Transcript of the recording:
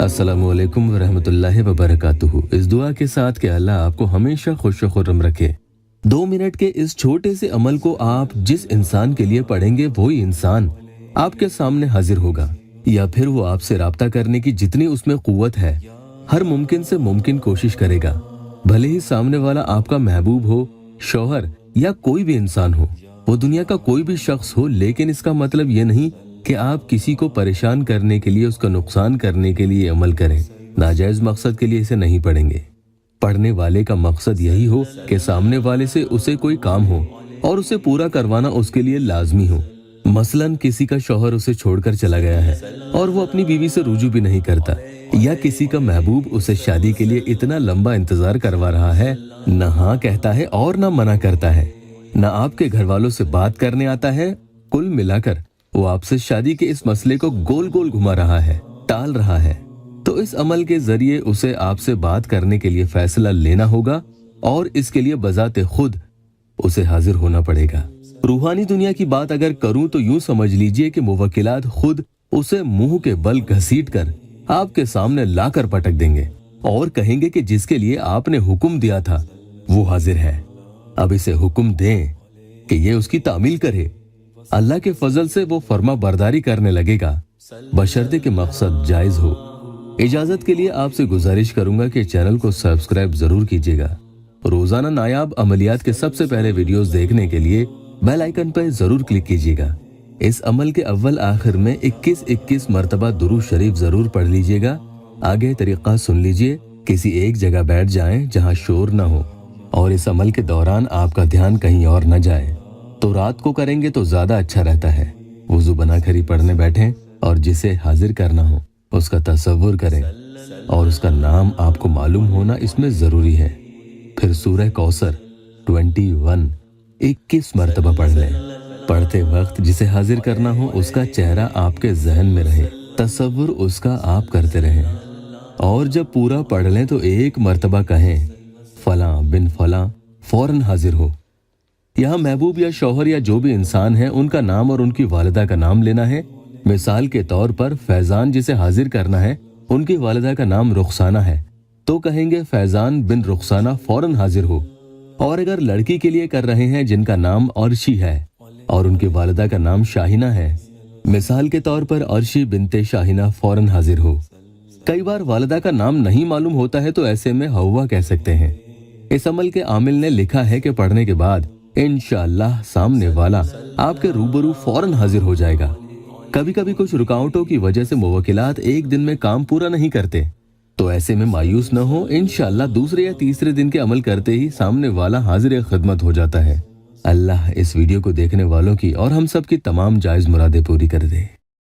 अस्सलामुअलैकुम वरहमतुल्लाहि वबरकातुहू। इस दुआ के साथ कि अल्लाह आपको हमेशा खुश खुर्रम रखे। 2 मिनट के इस छोटे से अमल को आप जिस इंसान के लिए पढ़ेंगे वही इंसान आपके सामने हाजिर होगा, या फिर वो आपसे राब्ता करने की जितनी उसमें कुव्वत है हर मुमकिन से मुमकिन कोशिश करेगा। भले ही सामने वाला आपका महबूब हो, शौहर या कोई भी इंसान हो, वो दुनिया का कोई भी शख्स हो, लेकिन इसका मतलब ये नहीं कि आप किसी को परेशान करने के लिए, उसका नुकसान करने के लिए अमल करें। नाजायज मकसद के लिए इसे नहीं पढ़ेंगे। पढ़ने वाले का मकसद यही हो कि सामने वाले से उसे कोई काम हो और उसे पूरा करवाना उसके लिए लाजमी हो। मसलन किसी का शौहर उसे छोड़कर चला गया है और वो अपनी बीवी से रुजू भी नहीं करता, या किसी का महबूब उसे शादी के लिए इतना लंबा इंतजार करवा रहा है, न हाँ कहता है और न मना करता है, न आपके घर वालों से बात करने आता है। कुल मिलाकर वो आपसे शादी के इस मसले को गोल गोल घुमा रहा है, टाल रहा है। तो इस अमल के जरिए उसे आपसे बात करने के लिए फैसला लेना होगा और इसके लिए बजाते खुद उसे हाजिर होना पड़ेगा। रूहानी दुनिया की बात अगर करूं तो यूं समझ लीजिए कि मुवक्किलात खुद उसे मुंह के बल घसीट कर आपके सामने लाकर पटक देंगे और कहेंगे कि जिसके लिए आपने हुक्म दिया था वो हाजिर है, अब इसे हुक्म दें कि ये उसकी तामील करे। अल्लाह के फजल से वो फर्मा बरदारी करने लगेगा, बशर्ते कि मकसद जायज हो। इजाजत के लिए आपसे गुजारिश करूंगा कि चैनल को सब्सक्राइब जरूर कीजिएगा। रोजाना नायाब अमलियात के सबसे पहले वीडियोस देखने के लिए बेल आइकन पर जरूर क्लिक कीजिएगा। इस अमल के अव्वल आखिर में 21-21 मरतबा दुरूद शरीफ जरूर पढ़ लीजिएगा। आगे तरीका सुन लीजिए। किसी एक जगह बैठ जाएं जहां शोर न हो और इस अमल के दौरान आपका ध्यान कहीं और न जाए। तो रात को करेंगे तो ज्यादा अच्छा रहता है। वुजू बनाकर ही पढ़ने बैठें और जिसे हाजिर करना हो उसका तसव्वुर करें और उसका नाम आपको मालूम होना इसमें जरूरी है। फिर सूरह कौसर 21 मरतबा पढ़ लें। पढ़ते वक्त जिसे हाजिर करना हो उसका चेहरा आपके जहन में रहे, तसव्वुर उसका आप करते रहें और जब पूरा पढ़ लें तो एक मरतबा कहें फलां बिन फलां फौरन हाजिर हो। यहाँ महबूब या शौहर या जो भी इंसान है उनका नाम और उनकी वालिदा का नाम लेना है। मिसाल के तौर पर फैजान जिसे हाजिर करना है उनकी वालिदा का नाम रुखसाना है तो कहेंगे फैजान बिन रुखसाना फौरन हाजिर हो। और अगर लड़की के लिए कर रहे हैं जिनका नाम अर्शी है और उनकी वालिदा का नाम शाहिना है, मिसाल के तौर पर अर्शी बिनते शाहिना फौरन हाजिर हो। कई बार वालिदा का नाम नहीं मालूम होता है तो ऐसे में हव्वा कह सकते हैं। इस अमल के आमिल ने लिखा है कि पढ़ने के बाद इंशाअल्लाह सामने वाला आपके रूबरू फौरन हाजिर हो जाएगा। कभी कभी कुछ रुकावटों की वजह से मुवक्किलात एक दिन में काम पूरा नहीं करते, तो ऐसे में मायूस न हो। इंशाअल्लाह दूसरे या तीसरे दिन के अमल करते ही सामने वाला हाजिर खिदमत हो जाता है। अल्लाह इस वीडियो को देखने वालों की और हम सब की तमाम जायज मुरादें पूरी कर दे।